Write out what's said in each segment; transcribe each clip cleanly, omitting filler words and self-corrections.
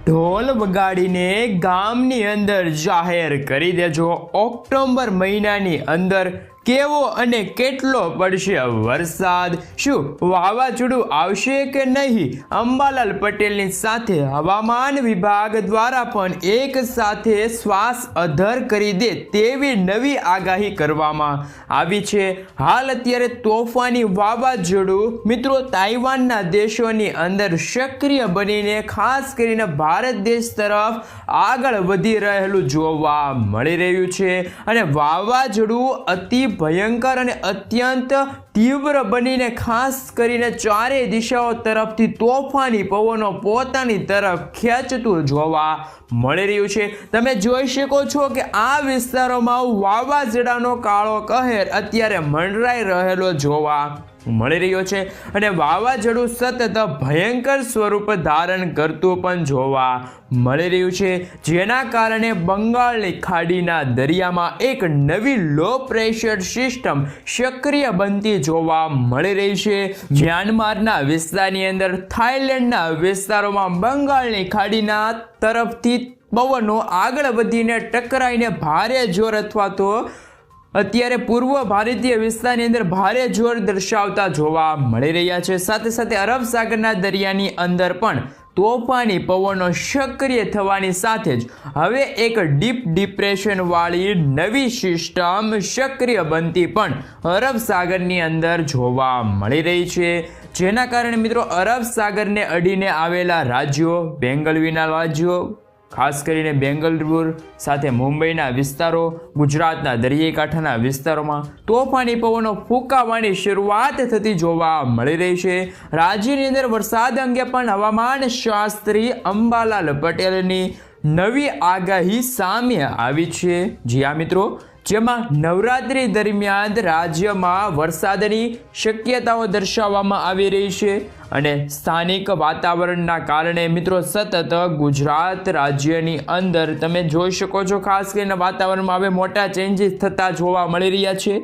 ઢોલ વગાડીને ગામની અંદર જાહેર કરી દેજો ઓક્ટોબર મહિનાની અંદર કેવો અને કેટલો પડશે વરસાદ, શું વાવાઝોડું આવશે કે નહીં? અંબાલાલ પટેલની સાથે હવામાન વિભાગ દ્વારા પણ એક સાથે શ્વાસ અધર કરી દે તેવી નવી આગાહી કરવામાં આવી છે. હાલ અત્યારે તોફાની વાવાઝોડું મિત્રો તાઇવાનના દેશોની અંદર સક્રિય બનીને ખાસ કરીને ભારત દેશ તરફ આગળ વધી રહેલું જોવા મળી રહ્યું છે અને વાવાઝોડું અતિ ભયંકર અને અત્યંત તીવ્ર બનીને ખાસ કરીને ચારેય દિશાઓ તરફથી તોફાની પવનો પોતાની તરફ ખેંચતું જોવા મળી રહ્યું છે. તમે જોઈ શકો છો કે આ વિસ્તારોમાં વાવાઝોડાનો કાળો કહેર અત્યારે મંડરાઈ રહેલો જોવા મળી રહ્યો છે અને વાવાઝોડું સતત ભયંકર સ્વરૂપ ધારણ કરતું પણ જોવા મળી રહ્યું છે, જેના કારણે બંગાળની ખાડીના દરિયામાં એક નવી લો પ્રેશર સિસ્ટમ સક્રિય બનતી જોવા મળી રહી છે. મ્યાનમારના વિસ્તારની અંદર થાઈલેન્ડના વિસ્તારોમાં બંગાળની ખાડીના તરફથી પવનો આગળ વધીને ટકરાઈને ભારે જોર અથવા તો અત્યારે પૂર્વ ભારતીય વિસ્તારની અંદર ભારે જોર દર્શાવતા જોવા મળી રહ્યા છે. સાથે સાથે અરબ સાગરના દરિયાની અંદર પણ તોફાની પવનો સક્રિય થવાની સાથે જ હવે એક ડીપ ડિપ્રેશન વાળી નવી સિસ્ટમ સક્રિય બનતી પણ અરબ સાગરની અંદર જોવા મળી રહી છે, જેના કારણે મિત્રો અરબ સાગરને અડીને આવેલા રાજ્યો, બેંગલવીના રાજ્યો ખાસ કરીને બેંગલુરુ સાથે મુંબઈના વિસ્તારો, ગુજરાતના દરિયાઈ કાંઠાના વિસ્તારોમાં તોફાની પવનો ફૂંકાવાની શરૂઆત થતી જોવા મળી રહી છે. રાજ્યની અંદર વરસાદ અંગે પણ હવામાન શાસ્ત્રી અંબાલાલ પટેલની નવી આગાહી સામે આવી છે. જી હા મિત્રો, જેમાં નવરાત્રી દરમિયાન રાજ્યમાં વરસાદની શક્યતાઓ દર્શાવવામાં આવી રહી છે અને સ્થાનિક વાતાવરણના કારણે મિત્રો સતત ગુજરાત રાજ્યની અંદર તમે જોઈ શકો છો ખાસ કરીને વાતાવરણમાં હવે મોટા ચેન્જીસ થતા જોવા મળી રહ્યા છે.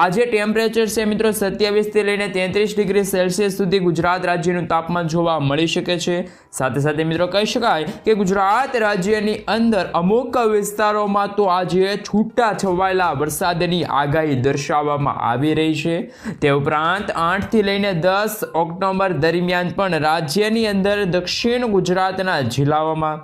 આજે ટેમ્પરેચર છે મિત્રો 27થી લઈને 33 ડિગ્રી સેલ્સિયસ સુધી ગુજરાત રાજ્યનું તાપમાન જોવા મળી શકે છે. સાથે સાથે મિત્રો કહી શકાય કે ગુજરાત રાજ્યની અંદર અમુક વિસ્તારોમાં તો આજે છૂટા છવાયેલા વરસાદની આગાહી દર્શાવવામાં આવી રહી છે. તે ઉપરાંત 8થી લઈને 10 ઓક્ટોબર દરમિયાન પણ રાજ્યની અંદર દક્ષિણ ગુજરાતના જિલ્લાઓમાં,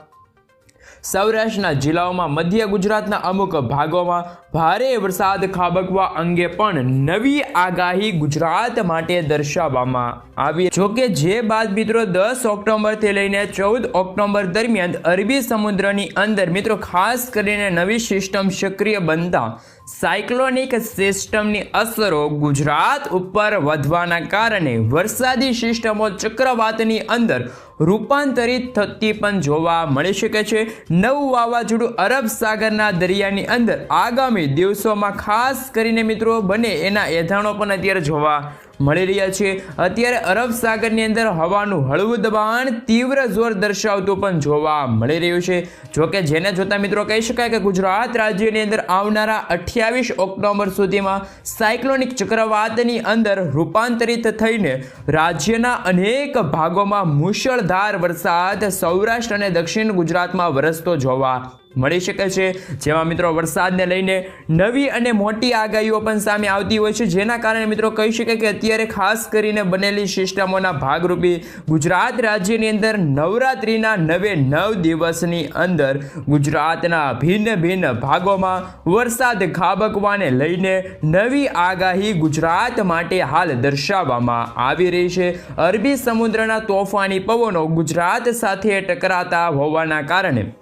સૌરાષ્ટ્રના જિલ્લાઓમાં, મધ્ય ગુજરાતના અમુક ભાગોમાં ભારે વરસાદ ખાબકવા અંગે પણ નવી આગાહી ગુજરાત માટે દર્શાવવામાં આવી. જોકે જે બાદ મિત્રો 10 ઓક્ટોબરથી લઈને 14 ઓક્ટોબર દરમિયાન અરબી સમુદ્રની અંદર મિત્રો ખાસ કરીને નવી સિસ્ટમ સક્રિય બનતા સાયક્લોનિક સિસ્ટમની અસરો ગુજરાત ઉપર વધવાના કારણે વરસાદી સિસ્ટમો ચક્રવાતની અંદર રૂપાંતરિત થતી પણ જોવા મળી શકે છે. નવું વાવાઝોડું અરબ સાગરના દરિયાની અંદર આગામી દિવસોમાં ખાસ કરીને મિત્રો બને એના એધાણો પણ અત્યારે જોવા મળી રહ્યા છે. અત્યારે અરબ સાગરની અંદર હવાનું હળવું દબાણ તીવ્ર જોર દર્શાવતું પણ જોવા મળી રહ્યું છે. જોકે જેને જોતા મિત્રો કહી શકાય કે ગુજરાત રાજ્યની અંદર આવનારા 28 ઓક્ટોબર સુધીમાં સાયક્લોનિક ચક્રવાતની અંદર રૂપાંતરિત થઈને રાજ્યના અનેક ભાગોમાં મુશળધાર વરસાદ સૌરાષ્ટ્ર અને દક્ષિણ ગુજરાતમાં વરસતો જોવા મળી શકે છે. જેમાં મિત્રો વરસાદને લઈને નવી અને મોટી આગાહીઓ પણ સામે આવતી હોય છે, જેના કારણે મિત્રો કહી શકાય કે અત્યારે ખાસ કરીને બનેલી સિસ્ટમોના ભાગરૂપે ગુજરાત રાજ્યની અંદર નવરાત્રિના 9 દિવસની અંદર ગુજરાતના ભિન્ન ભિન્ન ભાગોમાં વરસાદ ખાબકવાને લઈને નવી આગાહી ગુજરાત માટે હાલ દર્શાવવામાં આવી રહી છે. અરબી સમુદ્રના તોફાની પવનો ગુજરાત સાથે ટકરાતા હોવાના કારણે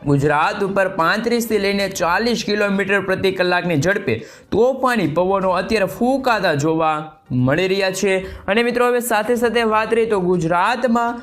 ગુજરાત ઉપર 35થી લઈને 40 કિલોમીટર પ્રતિ કલાકની ઝડપે તોફાની પવનો અત્યારે ફૂંકાતા જોવા મળી રહ્યા છે. અને મિત્રો હવે સાથે સાથે વાત રહી તો ગુજરાતમાં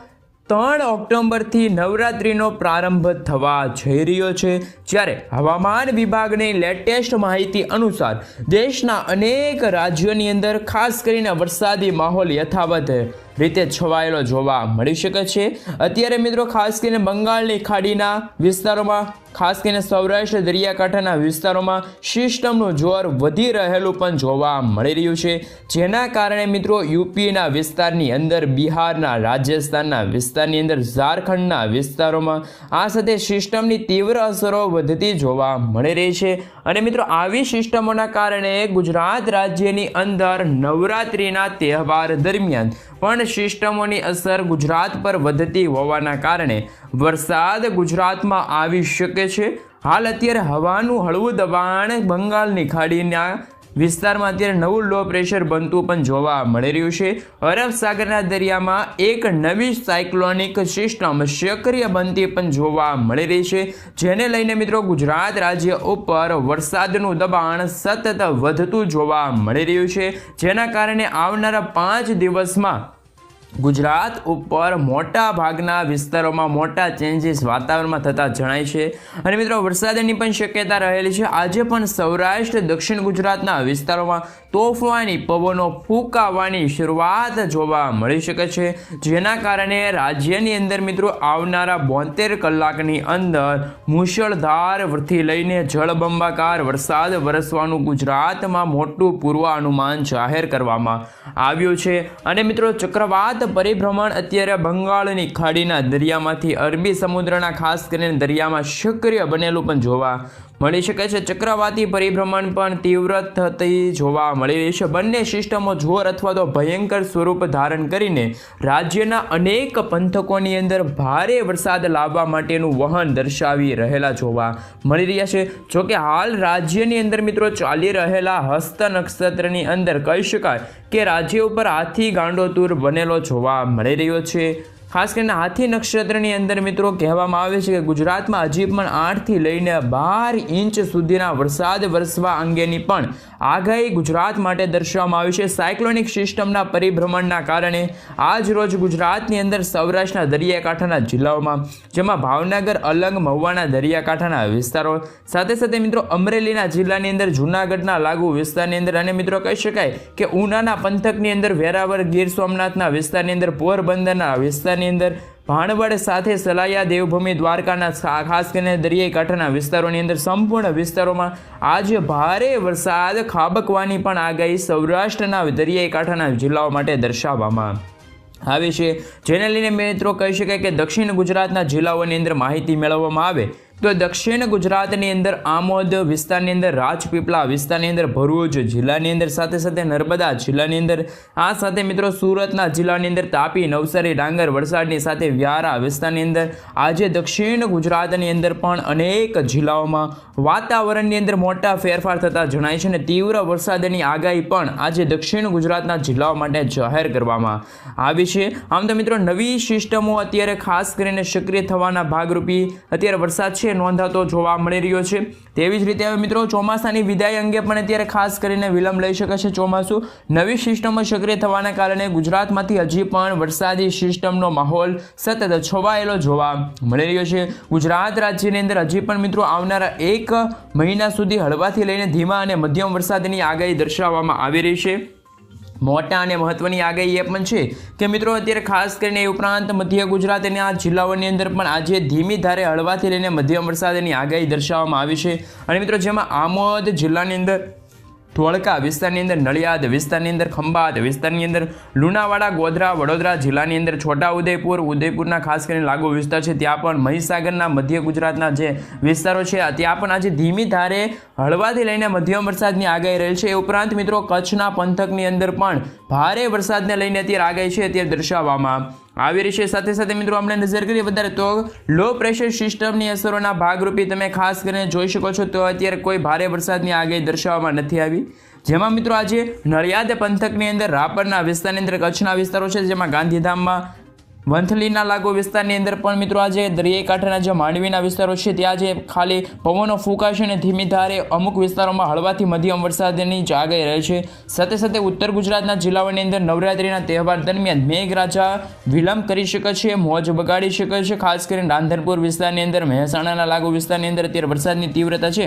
3 ઓક્ટોબરથી નવરાત્રિનો પ્રારંભ થવા જઈ રહ્યો છે, જ્યારે હવામાન વિભાગની લેટેસ્ટ માહિતી અનુસાર દેશના અનેક રાજ્યોની અંદર ખાસ કરીને વરસાદી માહોલ યથાવત રીતે છવાયેલો જોવા મળી શકે છે। અત્યારે મિત્રો ખાસ કરીને બંગાળની ખાડીના વિસ્તારોમાં, ખાસ કરીને સૌરાષ્ટ્ર દરિયાકાંઠાના વિસ્તારોમાં સિસ્ટમનું જોર વધી રહેલું પણ જોવા મળી રહ્યું છે, જેના કારણે મિત્રો યુપીના વિસ્તારની અંદર, બિહારના, રાજસ્થાનના વિસ્તારની અંદર, ઝારખંડના વિસ્તારોમાં આ સાથે સિસ્ટમની તીવ્ર અસરો વધતી જોવા મળી રહી છે। અને મિત્રો આવી સિસ્ટમોના કારણે ગુજરાત રાજ્યની અંદર નવરાત્રિના તહેવાર દરમિયાન પણ સિસ્ટમોની અસર ગુજરાત પર વધતી હોવાના કારણે વરસાદ ગુજરાતમાં આવી શકે છે। હાલ અત્યારે હવાનું હળવું દબાણ બંગાળની ખાડીના વિસ્તારમાં અત્યારે નવું લો પ્રેશર બનતું પણ જોવા મળી રહ્યું છે। અરબ સાગરના દરિયામાં એક નવી સાયક્લોનિક સિસ્ટમ સક્રિય બનતી પણ જોવા મળી રહી છે, જેને લઈને મિત્રો ગુજરાત રાજ્ય ઉપર વરસાદનું દબાણ સતત વધતું જોવા મળી રહ્યું છે, જેના કારણે આવનારા 5 દિવસમાં ગુજરાત ઉપર મોટા ભાગના વિસ્તારોમાં મોટા ચેન્જીસ વાતાવરણમાં થતા જણાય છે। અને મિત્રો વરસાદની પણ શક્યતા રહેલી છે। આજે પણ સૌરાષ્ટ્ર, દક્ષિણ ગુજરાતના વિસ્તારોમાં તોફાની પવનો ફૂંકાવાની શરૂઆત જોવા મળી શકે છે, જેના કારણે રાજ્યની અંદર મિત્રો આવનારા 72 કલાકની અંદર મુશળધારથી લઈને જળબંબાકાર વરસાદ વરસવાનું ગુજરાતમાં મોટું પૂર્વાનુમાન જાહેર કરવામાં આવ્યું છે। અને મિત્રો ચક્રવાત પરિભ્રમણ અત્યારે બંગાળની ખાડીના દરિયામાંથી અરબી સમુદ્રના ખાસ કરીને દરિયામાં સક્રિય બનેલું પણ જોવા મળી શકે છે। ચક્રવાતી પરિભ્રમણ પણ તીવ્ર થતી જોવા મળી રહી છે। બંને સિસ્ટમો જોર અથવા તો ભયંકર સ્વરૂપ ધારણ કરીને રાજ્યના અનેક પંથકોની અંદર ભારે વરસાદ લાવવા માટેનું વહન દર્શાવી રહેલા જોવા મળી રહ્યા છે। જોકે હાલ રાજ્યની અંદર મિત્રો ચાલી રહેલા હસ્ત નક્ષત્રની અંદર કહી શકાય કે રાજ્ય ઉપર હાથી ગાંડોતુર બનેલો જોવા મળી રહ્યો છે। ખાસ કરીને હાથી નક્ષત્રની અંદર મિત્રો કહેવામાં આવે છે કે ગુજરાતમાં હજી પણ 8 થી લઈને 12 ઇંચ સુધીના વરસાદ વરસવા અંગેની પણ આગાહી ગુજરાત માટે દર્શાવવામાં આવી છે। સાયક્લોનિક સિસ્ટમના પરિભ્રમણના કારણે આજ રોજ ગુજરાતની અંદર સૌરાષ્ટ્રના દરિયાકાંઠાના જિલ્લાઓમાં, જેમાં ભાવનગર, અલંગ, મહુવાના દરિયાકાંઠાના વિસ્તારો, સાથે સાથે મિત્રો અમરેલીના જિલ્લાની અંદર, જૂનાગઢના લાગુ વિસ્તારની અંદર, અને મિત્રો કહી શકાય કે ઉનાના પંથકની અંદર, વેરાવળ, ગીર સોમનાથના વિસ્તારની અંદર, પોરબંદરના વિસ્તારની અંદર, ભાણવડ સાથે સલાયા, દેવભૂમિ, દ્વારકાના ખાસ કરીને દરિયાઈ કાંઠાના વિસ્તારોની અંદર સંપૂર્ણ વિસ્તારોમાં આજે ભારે વરસાદ ખાબકવાની પણ આગાહી સૌરાષ્ટ્રના દરિયાઈ કાંઠાના જિલ્લાઓ માટે દર્શાવવામાં આવી છે, જેને લઈને મિત્રો કહી શકાય કે દક્ષિણ ગુજરાતના જિલ્લાઓની અંદર માહિતી મેળવવામાં આવે તો દક્ષિણ ગુજરાતની અંદર આમોદ વિસ્તારની અંદર, રાજપીપળા વિસ્તારની અંદર, ભરૂચ જિલ્લાની અંદર, સાથે સાથે નર્મદા જિલ્લાની અંદર, આ સાથે મિત્રો સુરતના જિલ્લાની અંદર, તાપી, નવસારી, ડાંગર, વલસાડની સાથે વ્યારા વિસ્તારની અંદર આજે દક્ષિણ ગુજરાતની અંદર પણ અનેક જિલ્લાઓમાં વાતાવરણની અંદર મોટા ફેરફાર થતા જણાય છે, અને તીવ્ર વરસાદની આગાહી પણ આજે દક્ષિણ ગુજરાતના જિલ્લાઓ માટે જાહેર કરવામાં આવી છે। આમ તો મિત્રો નવી સિસ્ટમો અત્યારે ખાસ કરીને સક્રિય થવાના ભાગરૂપી અત્યારે વરસાદ છે નોંધાતો જોવા મળી રહ્યો છે। તેવી જ રીતે હવે મિત્રો ચોમાસાની વિદાય અંગે પણ અત્યારે ખાસ કરીને વિલંબ લઈ શકે છે ચોમાસું। નવી સિસ્ટમો સક્રિય થવાના કારણે ગુજરાતમાંથી હજી પણ વરસાદી સિસ્ટમનો માહોલ સતત છવાયેલો જોવા મળી રહ્યો છે। ગુજરાત રાજ્યની અંદર હજી પણ મિત્રો આવનારા 1 મહિના સુધી હળવાથી લઈને ધીમા અને મધ્યમ વરસાદની આગાહી દર્શાવવામાં આવી રહી છે। મોટા અને મહત્વની આગાહી એ પણ છે કે મિત્રો અત્યારે ખાસ કરીને એ ઉપરાંત મધ્ય ગુજરાતના જિલ્લાઓની અંદર પણ આજે ધીમી ધારે હળવાથી લઈને મધ્યમ વરસાદની આગાહી દર્શાવવામાં આવી છે। અને મિત્રો જેમાં આમોદ જિલ્લાની અંદર, ધોળકા વિસ્તારની અંદર, નડિયાદ વિસ્તારની અંદર, ખંભાત વિસ્તારની અંદર, લુણાવાડા, ગોધરા, વડોદરા જિલ્લાની અંદર, છોટાઉદેપુર, ઉદયપુરના ખાસ કરીને લાગુ વિસ્તાર છે ત્યાં પણ, મહીસાગરના મધ્ય ગુજરાતના જે વિસ્તારો છે ત્યાં પણ આજે ધીમી ધારે હળવાથી લઈને મધ્યમ વરસાદની આગાહી રહેલ છે। એ ઉપરાંત મિત્રો કચ્છના પંથકની અંદર પણ ભારે વરસાદને લઈને અત્યારે આગાહી છે અત્યારે દર્શાવવામાં આવી રહી છે। સાથે સાથે મિત્રો આપણે નજર કરીએ વધારે તો લો પ્રેશર સિસ્ટમની અસરોના ભાગરૂપે તમે ખાસ કરીને જોઈ શકો છો તો અત્યારે કોઈ ભારે વરસાદની આગાહી દર્શાવવામાં નથી આવી, જેમાં મિત્રો આજે નડિયાદ પંથકની અંદર, રાપરના વિસ્તારની અંદર, કચ્છના વિસ્તારો છે જેમાં ગાંધીધામમાં, વંથલીના લાગુ વિસ્તારની અંદર પણ મિત્રો આજે દરિયાઈ કાંઠાના જે માંડવીના વિસ્તારો છે ત્યાં જે ખાલી પવનો ફૂંકાશે અને ધીમી ધારે અમુક વિસ્તારોમાં હળવાથી મધ્યમ વરસાદની જ આગાહી રહે છે। સાથે સાથે ઉત્તર ગુજરાતના જિલ્લાઓની અંદર નવરાત્રિના તહેવાર દરમિયાન મેઘરાજા વિલંબ કરી શકે છે, મોજ બગાડી શકે છે। ખાસ કરીને રાંધનપુર વિસ્તારની અંદર, મહેસાણાના લાગુ વિસ્તારની અંદર અત્યારે વરસાદની તીવ્રતા છે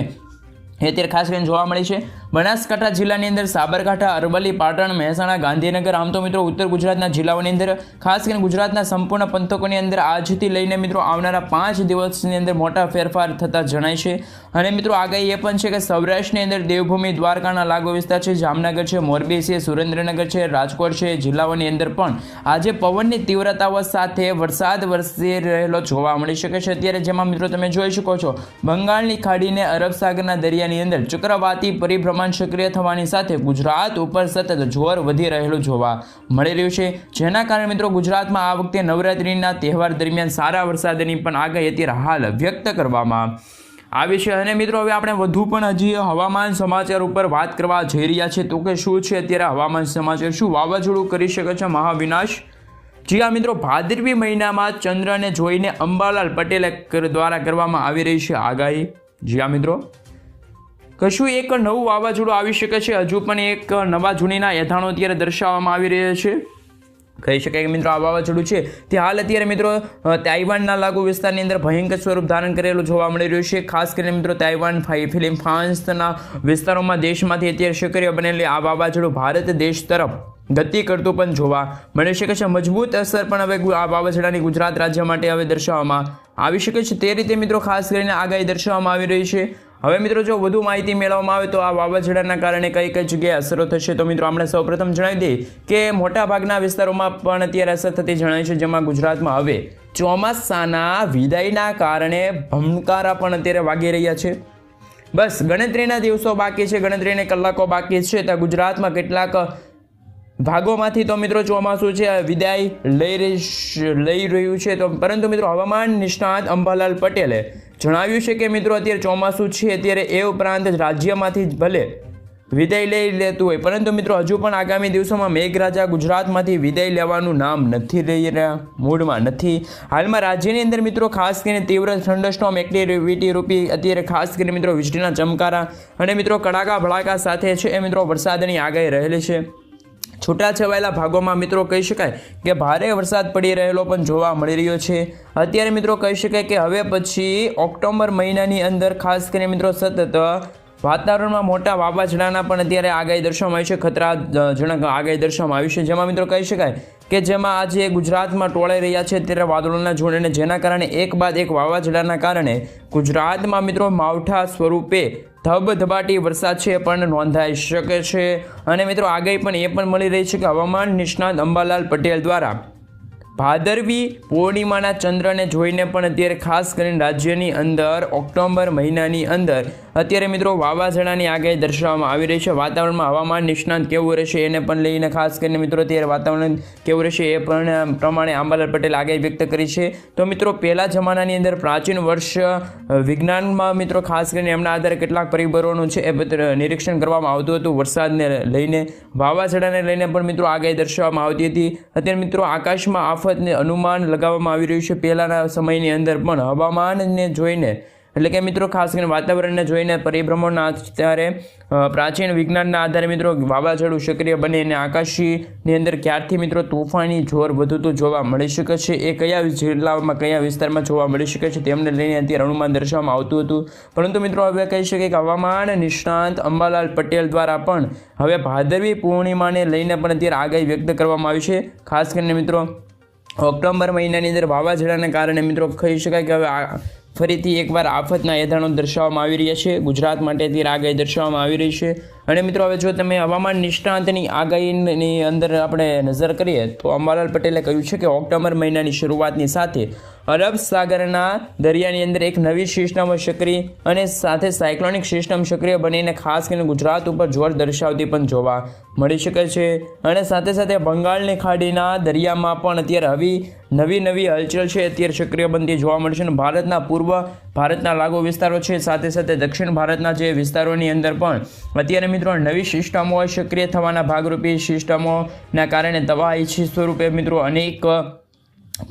એ અત્યારે ખાસ કરીને જોવા મળી છે। બનાસકાંઠા જિલ્લાની અંદર સાબરકાંઠા, અરવલ્લી, પાટણ, મહેસાણા, ગાંધીનગર, આમ તો મિત્રો ઉત્તર ગુજરાતના જિલ્લાઓની અંદર ખાસ કરીને ગુજરાતના સંપૂર્ણ પંથકોની અંદર આજથી લઈને મિત્રો આવનારા 5 દિવસની અંદર મોટા ફેરફાર થતા જણાય છે. અને મિત્રો આગાહી એ પણ છે કે સૌરાષ્ટ્રની અંદર દેવભૂમિ દ્વારકાના લાગુ વિસ્તાર છે, જામનગર છે, મોરબી છે, સુરેન્દ્રનગર છે, રાજકોટ છે જિલ્લાઓની અંદર પણ આજે પવનની તીવ્રતાઓ સાથે વરસાદ વરસી રહેલો જોવા મળી શકે છે. અત્યારે જેમાં મિત્રો તમે જોઈ શકો છો બંગાળની ખાડીને અરબ સાગરના દરિયાની અંદર ચક્રવાતી પરિભ્રમણ સક્રિય થવાની સાથે ગુજરાત ઉપર સતત જોર વધી રહેલું જોવા મળી રહ્યું છે, જેના કારણે મિત્રો ગુજરાતમાં આ વખતે નવરાત્રિના તહેવાર દરમિયાન સારા વરસાદની પણ આગાહી અત્યારે હાલ વ્યક્ત કરવામાં આવી છે. અને મિત્રો હવે આપણે વધુ પણ હજી હવામાન સમાચાર ઉપર વાત કરવા જઈ રહ્યા છે. તો કે શું છે અત્યારે હવામાન સમાચાર, શું વાવાઝોડું કરી શકે છે મહાવિનાશ? જી હા મિત્રો, ભાદરવી મહિનામાં ચંદ્રને જોઈને અંબાલાલ પટેલ દ્વારા કરવામાં આવી રહી છે આગાહી. જી હા મિત્રો, કશું એક નવું વાવાઝોડું આવી શકે છે. હજુ પણ એક નવા જૂનીના એધાણો અત્યારે દર્શાવવામાં આવી રહ્યા છે. કહી શકાય કે મિત્રો આ વાવાઝોડું છે તે હાલ અત્યારે મિત્રો તાઇવાનના લાગુ વિસ્તારની અંદર ભયંકર સ્વરૂપ ધારણ કરેલું જોવા મળી રહ્યું છે. ખાસ કરીને મિત્રો તાઇવાન, ફિલિપાઇન્સના વિસ્તારોમાં દેશમાંથી અત્યારે સક્રિય બનેલી આ વાવાઝોડું ભારત દેશ તરફ ગતિ કરતું પણ જોવા મળી શકે છે. મજબૂત અસર પણ હવે આ વાવાઝોડાની ગુજરાત રાજ્ય માટે હવે દર્શાવવામાં આવી શકે છે. તે રીતે મિત્રો ખાસ કરીને આગાહી દર્શાવવામાં આવી રહી છે. હવે મિત્રો જો વધુ માહિતી મેળવવામાં આવે તો આ વાવાઝોડાના કારણે કઈ કઈ જગ્યાએ અસરો થશે, તો મિત્રો આપણે સૌપ્રથમ જણાવી દઈએ કે મોટાભાગના વિસ્તારોમાં પણ અત્યારે અસર થતી જણાય છે, જેમાં ગુજરાતમાં હવે ચોમાસાના વિદાયના કારણે ભમકારા પણ અત્યારે વાગી રહ્યા છે. બસ ગણતરીના દિવસો બાકી છે, ગણતરીના કલાકો બાકી છે. તો ગુજરાતમાં કેટલાક ભાગોમાંથી તો મિત્રો ચોમાસું છે વિદાય લઈ રહ્યું છે. તો પરંતુ મિત્રો હવામાન નિષ્ણાત અંબાલાલ પટેલે જણાવ્યું છે કે મિત્રો અત્યારે ચોમાસું છે અત્યારે એ ઉપરાંત રાજ્યમાંથી ભલે વિદાય લઈ લેતું હોય, પરંતુ મિત્રો હજુ પણ આગામી દિવસોમાં મેઘરાજા ગુજરાતમાંથી વિદાય લેવાનું નામ નથી લઈ રહ્યા, મૂડમાં નથી. હાલમાં રાજ્યની અંદર મિત્રો ખાસ કરીને તીવ્ર થંડરસ્ટોર્મ એક્ટિવિટી રૂપી અત્યારે ખાસ કરીને મિત્રો વીજળીના ચમકારા અને મિત્રો કડાકા ભડાકા સાથે છે એ મિત્રો વરસાદની આગાહી રહેલી છે. છૂટાછવાયેલા ભાગોમાં મિત્રો કહી શકાય કે ભારે વરસાદ પડી રહેલો પણ જોવા મળી રહ્યો છે. અત્યારે મિત્રો કહી શકાય કે હવે પછી ઓક્ટોબર મહિનાની અંદર ખાસ કરીને મિત્રો સતત વાતાવરણમાં મોટા વાવાઝોડાના પણ અત્યારે આગાહી દર્શાવવામાં આવી છે, ખતરાજનક આગાહી દર્શાવવામાં આવી છે, જેમાં મિત્રો કહી શકાય કે જેમાં આજે ગુજરાતમાં ટોળાઈ રહ્યા છે અત્યારે વાદળોના જોડે, જેના કારણે એક બાદ એક વાવાઝોડાના કારણે ગુજરાતમાં મિત્રો માવઠા સ્વરૂપે ધબધબાટી વરસાદ છે પણ નોંધાઈ શકે છે. અને મિત્રો આગાહી પણ એ પણ મળી રહી છે કે હવામાન નિષ્ણાત અંબાલાલ પટેલ દ્વારા ભાદરવી પૂર્ણિમાના ચંદ્રને જોઈને પણ અત્યારે ખાસ કરીને રાજ્યની અંદર ઓક્ટોબર મહિનાની અંદર અત્યારે મિત્રો વાવાઝોડાની આગાહી દર્શાવવામાં આવી રહી છે. વાતાવરણમાં હવામાન નિષ્ણાંત કેવું રહેશે એને પણ લઈને ખાસ કરીને મિત્રો અત્યારે વાતાવરણ કેવું રહેશે એ પણ પ્રમાણે અંબાલાલ પટેલ આગાહી વ્યક્ત કરી છે. તો મિત્રો પહેલા જમાનાની અંદર પ્રાચીન વર્ષ વિજ્ઞાનમાં મિત્રો ખાસ કરીને એમના આધારે કેટલાક પરિબળોનું છે એ નિરીક્ષણ કરવામાં આવતું હતું. વરસાદને લઈને, વાવાઝોડાને લઈને પણ મિત્રો આગાહી દર્શાવવામાં આવતી હતી. અત્યારે મિત્રો આકાશમાં આફતને અનુમાન લગાવવામાં આવી રહ્યું છે. પહેલાંના સમયની અંદર પણ હવામાનને જોઈને એટલે કે મિત્રો ખાસ કરીને વાતાવરણને જોઈને પરિભ્રમણના અત્યારે પ્રાચીન વિજ્ઞાનના આધારે મિત્રો વાવાઝોડું સક્રિય બને અને આકાશની અંદર ક્યારથી મિત્રો તોફાની જોર વધતું જોવા મળી શકે છે, એ કયા જિલ્લાઓમાં કયા વિસ્તારમાં જોવા મળી શકે છે તેમને લઈને અત્યારે અનુમાન દર્શાવવામાં આવતું હતું. પરંતુ મિત્રો હવે કહી શકાય કે હવામાન નિષ્ણાંત અંબાલાલ પટેલ દ્વારા પણ હવે ભાદરવી પૂર્ણિમાને લઈને પણ અત્યારે આગાહી વ્યક્ત કરવામાં આવી છે. ખાસ કરીને મિત્રો ઓક્ટોબર મહિનાની અંદર વાવાઝોડાને કારણે મિત્રો કહી શકાય કે હવે ફરીથી એકવાર આફતના એધાણો દર્શાવવામાં આવી રહ્યા છે. ગુજરાત માટે અત્યારે આગાહી દર્શાવવામાં આવી રહી છે. અને મિત્રો હવે જો તમે હવામાન નિષ્ણાંતની આગાહીની અંદર આપણે નજર કરીએ તો અંબાલાલ પટેલે કહ્યું છે કે ઓક્ટોબર મહિનાની શરૂઆતની સાથે અરબ સાગરના દરિયાની અંદર એક નવી સિસ્ટમ સક્રિય અને સાથે સાયક્લોનિક સિસ્ટમ સક્રિય બનીને ખાસ કરીને ગુજરાત ઉપર જોર દર્શાવતી પણ જોવા મળી શકે છે. અને સાથે સાથે બંગાળની ખાડીના દરિયામાં પણ અત્યારે નવી હલચલ છે અત્યારે સક્રિય બનતી જોવા મળશે. અને ભારતના પૂર્વ ભારતના લાગુ વિસ્તારો છે, સાથે સાથે દક્ષિણ ભારતના જે વિસ્તારોની અંદર પણ અત્યારે મિત્રો નવી સિસ્ટમો સક્રિય થવાના ભાગરૂપે સિસ્ટમોના કારણે તબાહી સ્વરૂપે મિત્રો અનેક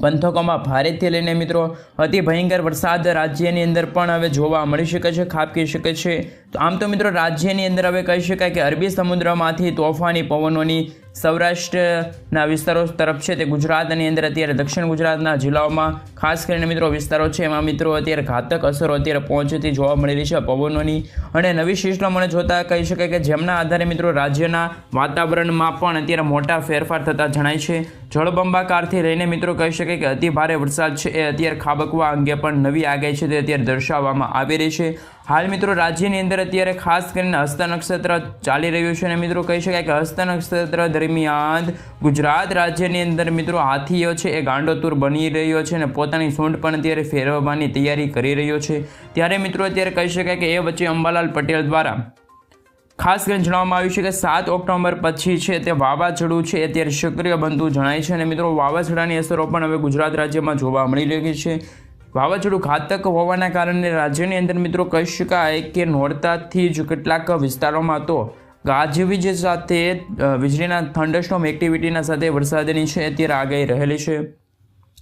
પંથકોમાં ભારેથી લઈને મિત્રો અતિ ભયંકર વરસાદ રાજ્યની અંદર પણ હવે જોવા મળી શકે છે, ખાબકી શકે છે. તો આમ તો મિત્રો રાજ્યની અંદર હવે કહી શકાય કે અરબી સમુદ્રમાંથી તોફાની પવનોની સૌરાષ્ટ્રના વિસ્તારો તરફ છે તે ગુજરાતની અંદર અત્યારે દક્ષિણ ગુજરાતના જિલ્લાઓમાં ખાસ કરીને મિત્રો વિસ્તારો છે એમાં મિત્રો અત્યારે ઘાતક અસરો અત્યારે પહોંચતી જોવા મળી રહી છે પવનોની અને નવી સિસ્ટમોને જોતા કહી શકાય કે જેમના આધારે મિત્રો રાજ્યના વાતાવરણમાં પણ અત્યારે મોટા ફેરફાર થતા જણાય છે. જળબંબાકારથી લઈને મિત્રો કહી શકાય કે અતિ ભારે વરસાદ છે એ અત્યારે ખાબકવા અંગે પણ નવી આગાહી છે તે અત્યારે દર્શાવવામાં આવી રહી છે. હાલ મિત્રો રાજ્યની અંદર અત્યારે ખાસ કરીને હસ્ત નક્ષત્ર ચાલી રહ્યું છે અને મિત્રો કહી શકાય કે હસ્ત નક્ષત્ર દરમિયાન ગુજરાત રાજ્યની અંદર મિત્રો હાથીઓ છે એ ગાંડોતુર બની રહ્યો છે અને પોતાની સૂંઢ પણ અત્યારે ફેરવવાની તૈયારી કરી રહ્યો છે. ત્યારે મિત્રો અત્યારે કહી શકાય કે એ વચ્ચે અંબાલાલ પટેલ દ્વારા ખાસ કરીને જણાવવામાં આવ્યું છે કે 7 ઓક્ટોબર પછી છે તે વાવાઝોડું છે અત્યારે સક્રિય બનતું જણાય છે અને મિત્રો વાવાઝોડાની અસરો પણ હવે ગુજરાત રાજ્યમાં જોવા મળી રહી છે. વાવાઝોડું ઘાતક હોવાના કારણે રાજ્યની અંદર મિત્રો કહી શકાય કે નોરતાથી જ કેટલાક વિસ્તારોમાં તો ગાજવીજ સાથે વીજળીના થંડરસ્ટોર્મ એક્ટિવિટીના સાથે વરસાદની છે અત્યારે આગાહી રહેલી છે.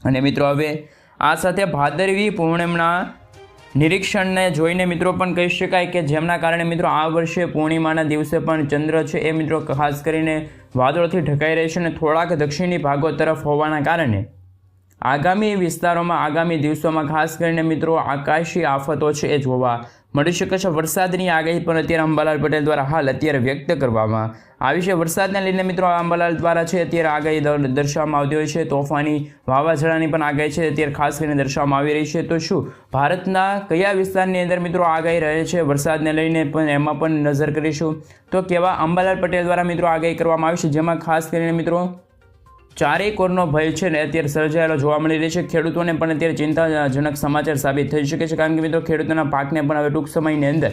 અને મિત્રો હવે આ સાથે ભાદરવી પૂર્ણિમાના નિરીક્ષણને જોઈને મિત્રો પણ કહી શકાય કે જેમના કારણે મિત્રો આ વર્ષે પૂર્ણિમાના દિવસે પણ ચંદ્ર છે એ મિત્રો ખાસ કરીને વાદળોથી ઢંકાઈ રહે છે અને થોડાક દક્ષિણી ભાગો તરફ હોવાના કારણે આગામી વિસ્તારોમાં આગામી દિવસોમાં ખાસ કરીને મિત્રો આકાશી આફતો છે એ જોવા મળી શકે છે. વરસાદની આગાહી પણ અત્યારે અંબાલાલ પટેલ દ્વારા હાલ અત્યારે વ્યક્ત કરવામાં આવી છે. વરસાદને લઈને મિત્રો અંબાલાલ દ્વારા છે અત્યારે આગાહી દર્શાવવામાં આવતી હોય છે. તોફાની વાવાઝોડાની પણ આગાહી છે અત્યારે ખાસ કરીને દર્શાવવામાં આવી રહી છે. તો શું ભારતના કયા વિસ્તારની અંદર મિત્રો આગાહી રહે છે વરસાદને લઈને પણ એમાં પણ નજર કરીશું. તો કેવા અંબાલાલ પટેલ દ્વારા મિત્રો આગાહી કરવામાં આવી છે જેમાં ખાસ કરીને મિત્રો ચારેય કોરનો ભય છે ને અત્યારે સર્જાયેલો જોવા મળી રહી છે. ખેડૂતોને પણ અત્યારે ચિંતાજનક સમાચાર સાબિત થઈ શકે છે કારણ કે મિત્રો ખેડૂતોના પાકને પણ હવે ટૂંક સમયની અંદર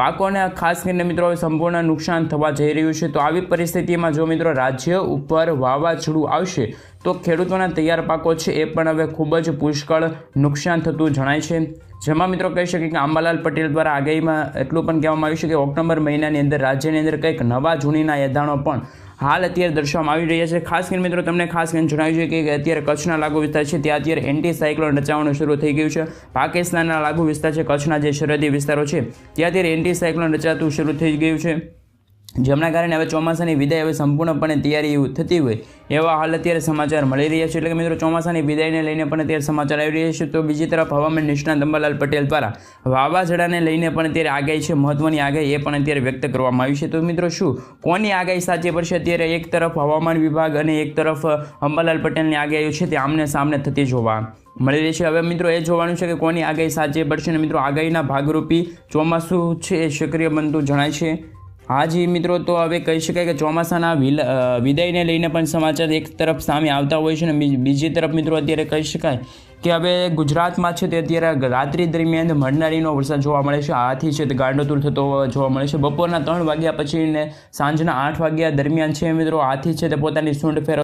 પાકોને ખાસ કરીને મિત્રો હવે સંપૂર્ણ નુકસાન થવા જઈ રહ્યું છે. તો આવી પરિસ્થિતિમાં જો મિત્રો રાજ્ય ઉપર વાવાઝોડું આવશે તો ખેડૂતોના તૈયાર પાકો છે એ પણ હવે ખૂબ જ પુષ્કળ નુકસાન થતું જણાય છે. જેમાં મિત્રો કહી શકીએ કે અંબાલાલ પટેલ દ્વારા આગાહીમાં એટલું પણ કહેવામાં આવ્યું છે કે ઓક્ટોબર મહિનાની અંદર રાજ્યની અંદર કંઈક નવા જૂનીના એધાણો પણ હાલ અત્યારે દર્શાવવામાં આવી રહ્યા છે. ખાસ કરીને મિત્રો તમને ખાસ કરીને જણાવ્યું છે કે અત્યારે કચ્છના લાગુ વિસ્તાર છે ત્યાં અત્યારે એન્ટી સાયક્લોન રચાવાનું શરૂ થઈ ગયું છે. પાકિસ્તાનના લાગુ વિસ્તાર છે કચ્છના જે સરહદી વિસ્તારો છે ત્યાં અત્યારે એન્ટી સાયક્લોન રચાતું શરૂ થઈ ગયું છે. જેમના કારણે હવે ચોમાસાની વિદાય હવે સંપૂર્ણપણે તૈયારી થતી હોય એવા હાલ અત્યારે સમાચાર મળી રહ્યા છે. એટલે કે મિત્રો ચોમાસાની વિદાયને લઈને પણ અત્યારે સમાચાર આવી રહ્યા છે. તો બીજી તરફ હવામાન નિષ્ણાત અંબાલાલ પટેલ દ્વારા વાવાઝોડાને લઈને પણ અત્યારે આગાહી છે મહત્વની આગાહી એ પણ અત્યારે વ્યક્ત કરવામાં આવી છે. તો મિત્રો શું કોની આગાહી સાચી પડશે? અત્યારે એક તરફ હવામાન વિભાગ અને એક તરફ અંબાલાલ પટેલની આગાહીઓ છે તે આમને સામને થતી જોવા મળી રહી છે. હવે મિત્રો એ જોવાનું છે કે કોની આગાહી સાચી પડશે અને મિત્રો આગાહીના ભાગરૂપી ચોમાસું છે એ સક્રિય બનતું જણાય છે. હાજી મિત્રો તો હવે કહી શકાય કે ચોમાસાના વિદાયને લઈને પણ સમાચાર એક તરફ સામે આવતા હોય છે અને બીજી તરફ મિત્રો અત્યારે કહી શકાય કે હવે ગુજરાતમાં છે તે અત્યારે રાત્રિ દરમિયાન મળનારીનો વરસાદ જોવા મળે છે. આથી છે તે ગાંડોતુર થતો જોવા મળે છે. બપોરના 3 વાગ્યા પછી ને સાંજના 8 વાગ્યા દરમિયાન છે મિત્રો આથી છે તે પોતાની સૂંઢ ફેરવ